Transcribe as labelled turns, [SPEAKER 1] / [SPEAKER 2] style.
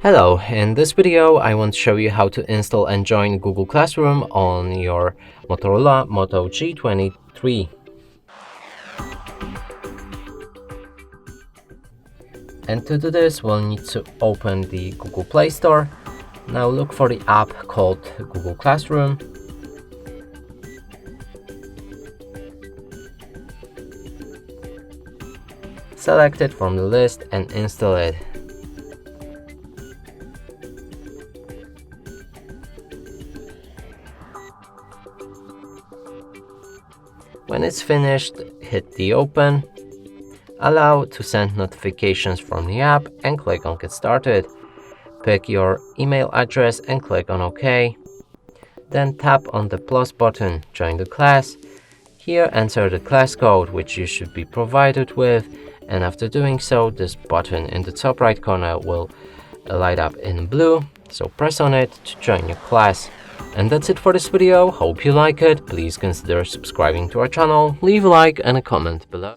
[SPEAKER 1] Hello, in this video I want to show you how to install and join Google Classroom on your Motorola Moto G23. And to do this we'll need to open the Google Play Store. Now look for the app called Google Classroom. Select it from the list and install it. When it's finished, hit the open, allow to send notifications from the app and click on Get Started. Pick your email address and click on OK. Then tap on the plus button, join the class. Here enter the class code which you should be provided with, and after doing so, this button in the top right corner will light up in blue, so press on it to join your class. And that's it for this video. Hope you like it. Please consider subscribing to our channel, leave a like and a comment below.